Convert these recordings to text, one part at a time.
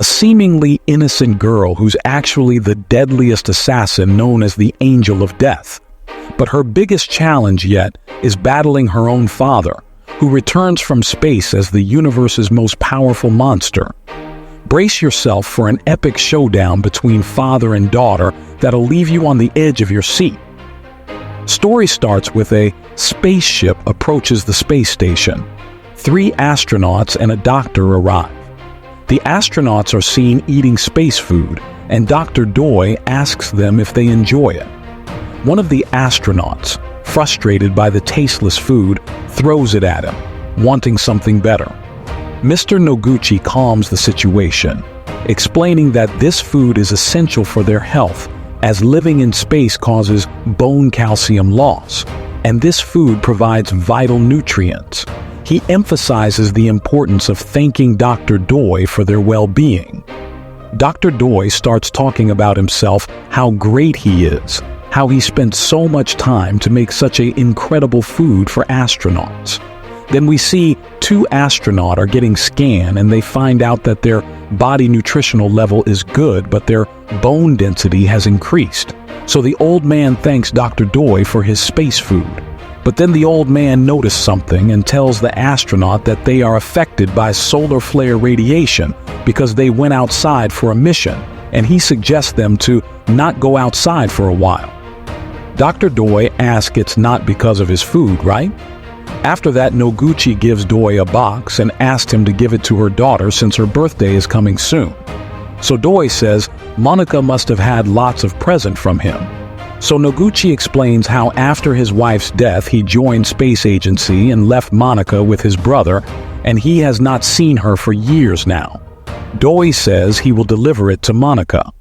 a seemingly innocent girl who's actually the deadliest assassin known as the Angel of Death. But her biggest challenge yet is battling her own father, who returns from space as the universe's most powerful monster. Brace yourself for an epic showdown between father and daughter that'll leave you on the edge of your seat. Story starts with a spaceship approaches the space station. 3 astronauts and a doctor arrive. The astronauts are seen eating space food, and Dr. Doi asks them if they enjoy it. One of the astronauts, frustrated by the tasteless food, throws it at him, wanting something better. Mr. Noguchi calms the situation, explaining that this food is essential for their health, as living in space causes bone calcium loss, and this food provides vital nutrients. He emphasizes the importance of thanking Dr. Doi for their well-being. Dr. Doi starts talking about himself, how great he is, how he spent so much time to make such an incredible food for astronauts. Then we see 2 astronauts are getting scanned and they find out that their body nutritional level is good, but their bone density has increased. So the old man thanks Dr. Doi for his space food. But then the old man noticed something and tells the astronaut that they are affected by solar flare radiation because they went outside for a mission, and he suggests them to not go outside for a while. Dr. Doi asks it's not because of his food, right? After that, Noguchi gives Doi a box and asks him to give it to her daughter since her birthday is coming soon. So Doi says Monica must have had lots of present from him. So Noguchi explains how after his wife's death he joined Space Agency and left Monica with his brother, and he has not seen her for years now. Doi says he will deliver it to Monica.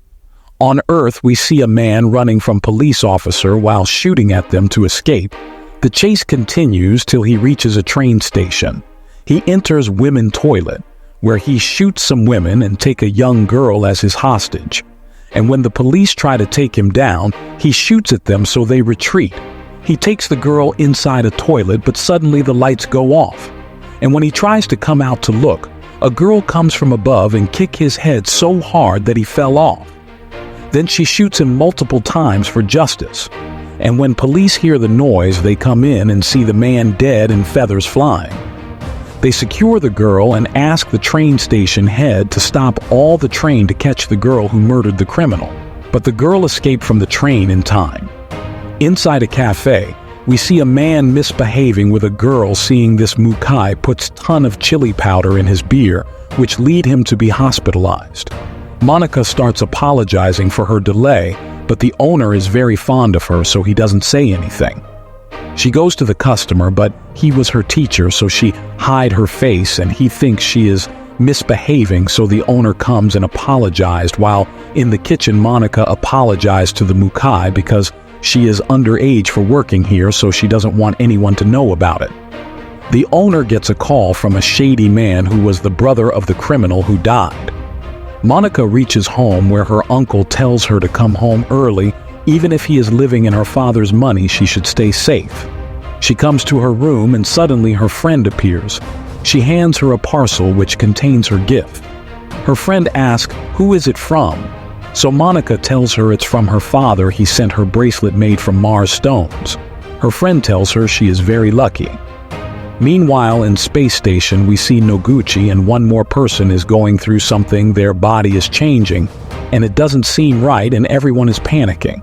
On Earth, we see a man running from police officer while shooting at them to escape. The chase continues till he reaches a train station. He enters women toilet, where he shoots some women and take a young girl as his hostage. And when the police try to take him down, he shoots at them so they retreat. He takes the girl inside a toilet, but suddenly the lights go off. And when he tries to come out to look, a girl comes from above and kicks his head so hard that he fell off. Then she shoots him multiple times for justice. And when police hear the noise, they come in and see the man dead and feathers flying. They secure the girl and ask the train station head to stop all the train to catch the girl who murdered the criminal. But the girl escaped from the train in time. Inside a cafe, we see a man misbehaving with a girl. Seeing this, Mukai puts ton of chili powder in his beer, which lead him to be hospitalized. Monica starts apologizing for her delay, but the owner is very fond of her, so he doesn't say anything. She goes to the customer, but he was her teacher, so she hide her face, and he thinks she is misbehaving, so the owner comes and apologized. While in the kitchen, Monica apologized to the Mukai because she is underage for working here, so she doesn't want anyone to know about it. The owner gets a call from a shady man who was the brother of the criminal who died. Monica reaches home where her uncle tells her to come home early. Even if he is living in her father's money, she should stay safe. She comes to her room and suddenly her friend appears. She hands her a parcel which contains her gift. Her friend asks, "Who is it from?" So Monica tells her it's from her father. He sent her bracelet made from Mars stones. Her friend tells her she is very lucky. Meanwhile, in Space Station, we see Noguchi and one more person is going through something. Their body is changing, and it doesn't seem right, and everyone is panicking.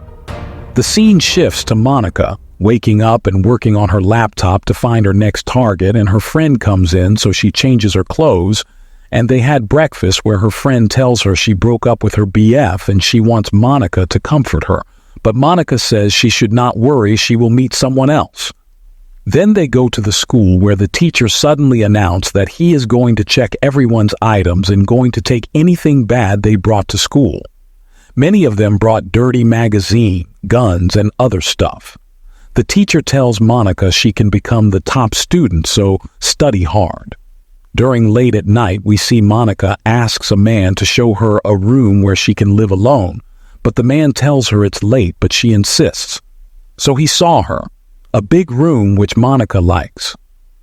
The scene shifts to Monica, waking up and working on her laptop to find her next target, and her friend comes in, so she changes her clothes, and they had breakfast where her friend tells her she broke up with her BF and she wants Monica to comfort her. But Monica says she should not worry, she will meet someone else. Then they go to the school where the teacher suddenly announced that he is going to check everyone's items and going to take anything bad they brought to school. Many of them brought dirty magazine, guns, and other stuff. The teacher tells Monica she can become the top student, so study hard. During late at night, we see Monica asks a man to show her a room where she can live alone, but the man tells her it's late, but she insists. So he saw her. A big room which Monica likes.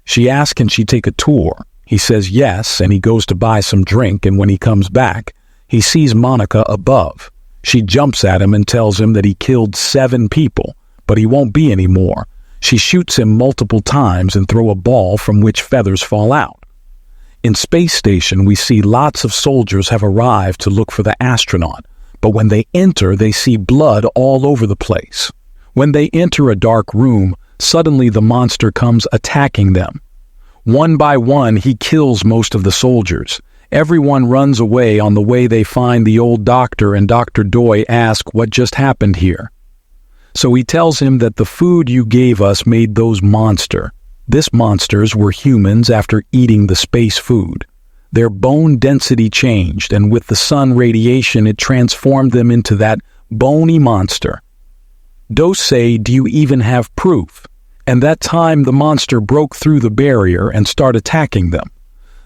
She asks can she take a tour. He says yes, and he goes to buy some drink, and when he comes back, He sees Monica above. She jumps at him and tells him that he killed 7 people, but he won't be anymore. She shoots him multiple times and throws a ball from which feathers fall out. In Space Station, we see lots of soldiers have arrived to look for the astronaut, but when they enter, they see blood all over the place. When they enter a dark room, suddenly the monster comes attacking them. One by one, he kills most of the soldiers. Everyone runs away. On the way, they find the old doctor, and Dr. Doi asks what just happened here. So he tells him that the food you gave us made those monsters. These monsters were humans after eating the space food. Their bone density changed, and with the sun radiation, it transformed them into that bony monster. Do say, do you even have proof? And that time the monster broke through the barrier and started attacking them.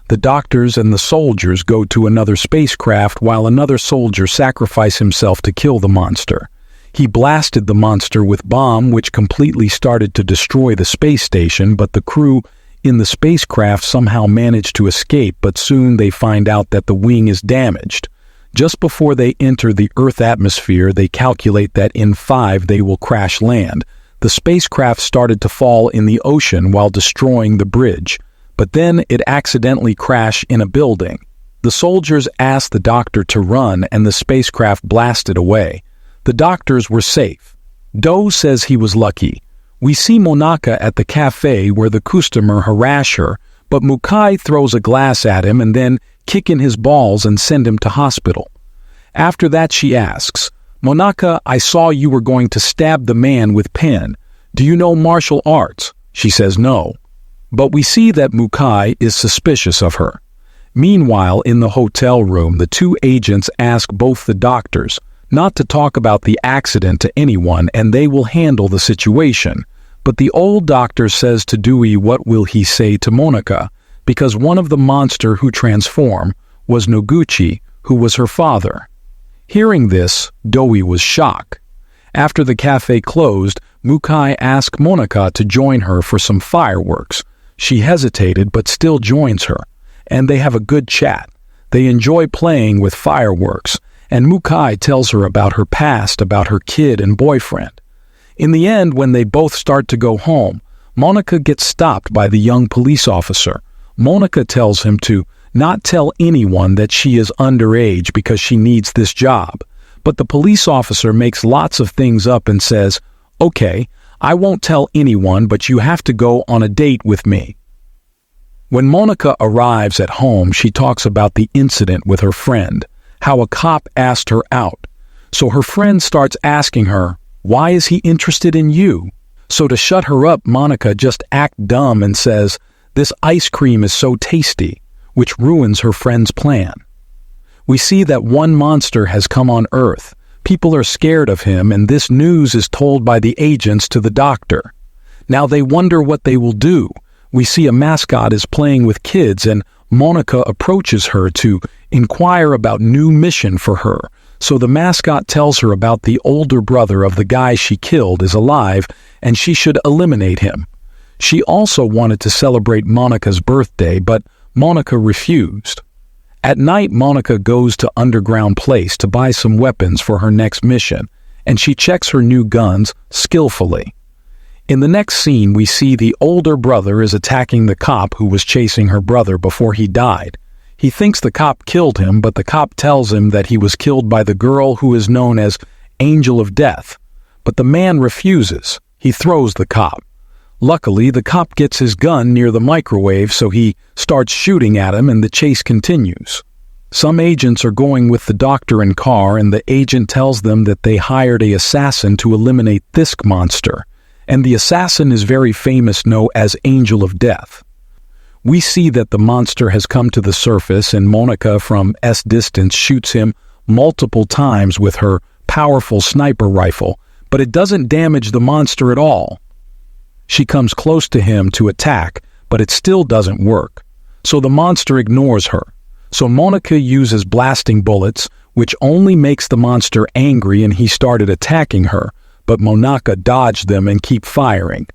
The doctors and the soldiers go to another spacecraft while another soldier sacrificed himself to kill the monster. He blasted the monster with bomb, which completely started to destroy the space station, but the crew in the spacecraft somehow managed to escape, but soon they find out that the wing is damaged. Just before they enter the Earth atmosphere, they calculate that in 5 they will crash land. The spacecraft started to fall in the ocean while destroying the bridge, but then it accidentally crashed in a building. The soldiers asked the doctor to run, and the spacecraft blasted away. The doctors were safe. Do says he was lucky. We see Monaca at the cafe where the customer harass her, but Mukai throws a glass at him and then kick in his balls and send him to hospital. After that she asks, Monaca, I saw you were going to stab the man with pen. Do you know martial arts? She says no. But we see that Mukai is suspicious of her. Meanwhile, in the hotel room, the 2 agents ask both the doctors not to talk about the accident to anyone, and they will handle the situation. But the old doctor says to Dewey, what will he say to Monica? Because one of the monster who transformed was Noguchi, who was her father. Hearing this, Dewey was shocked. After the cafe closed, Mukai asked Monica to join her for some fireworks. She hesitated but still joins her, and they have a good chat. They enjoy playing with fireworks, and Mukai tells her about her past, about her kid and boyfriend. In the end, when they both start to go home, Monica gets stopped by the young police officer. Monica tells him to not tell anyone that she is underage because she needs this job. But the police officer makes lots of things up and says, okay, I won't tell anyone, but you have to go on a date with me. When Monica arrives at home, she talks about the incident with her friend, how a cop asked her out. So her friend starts asking her, why is he interested in you? So to shut her up, Monica just acts dumb and says, this ice cream is so tasty, which ruins her friend's plan. We see that one monster has come on Earth. People are scared of him, and this news is told by the agents to the doctor. Now they wonder what they will do. We see a mascot is playing with kids, and Monica approaches her to inquire about new mission for her. So the mascot tells her about the older brother of the guy she killed is alive, and she should eliminate him. She also wanted to celebrate Monica's birthday, but Monica refused. At night, Monica goes to Underground Place to buy some weapons for her next mission, and she checks her new guns skillfully. In the next scene, we see the older brother is attacking the cop who was chasing her brother before he died. He thinks the cop killed him, but the cop tells him that he was killed by the girl who is known as Angel of Death. But the man refuses. He throws the cop. Luckily, the cop gets his gun near the microwave, so he starts shooting at him and the chase continues. Some agents are going with the doctor in car, and the agent tells them that they hired an assassin to eliminate this monster. And the assassin is very famous, known as Angel of Death. We see that the monster has come to the surface, and Monica from S distance shoots him multiple times with her powerful sniper rifle, but it doesn't damage the monster at all. She comes close to him to attack, but it still doesn't work. So the monster ignores her. So Monica uses blasting bullets, which only makes the monster angry, and he started attacking her, but Monica dodged them and keep firing.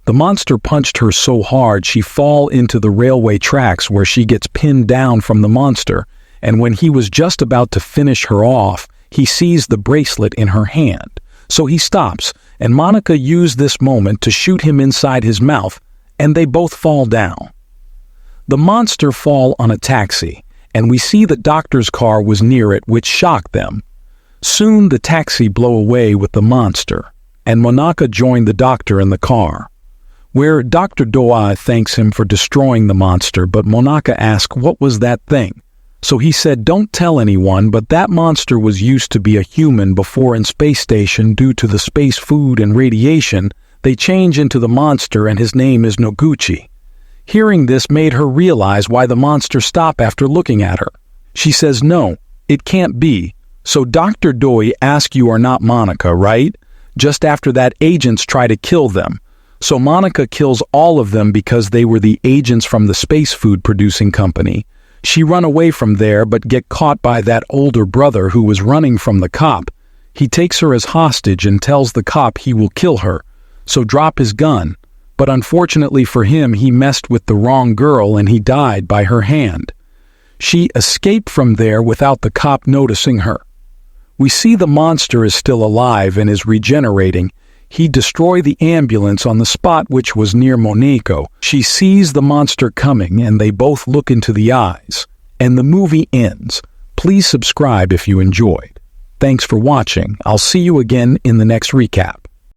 The monster punched her so hard she fall into the railway tracks, where she gets pinned down from the monster, and when he was just about to finish her off, he sees the bracelet in her hand. So he stops, and Monica used this moment to shoot him inside his mouth, and they both fall down. The monster fall on a taxi, and we see the doctor's car was near it, which shocked them. Soon the taxi blow away with the monster, and Monica joined the doctor in the car, where Dr. Doa thanks him for destroying the monster, but Monica asks what was that thing. So he said, don't tell anyone, but that monster was used to be a human before in space station. Due to the space food and radiation, they change into the monster, and his name is Noguchi. Hearing this made her realize why the monster stopped after looking at her. She says, no, it can't be. So Dr. Doi asks, you are not Monica, right? Just after that, agents try to kill them. So Monica kills all of them because they were the agents from the space food producing company. She run away from there but get caught by that older brother who was running from the cop. He takes her as hostage and tells the cop he will kill her, so drop his gun. But unfortunately for him, he messed with the wrong girl and he died by her hand. She escaped from there without the cop noticing her. We see the monster is still alive and is regenerating. He destroyed the ambulance on the spot, which was near Moneko. She sees the monster coming and they both look into the eyes. And the movie ends. Please subscribe if you enjoyed. Thanks for watching. I'll see you again in the next recap.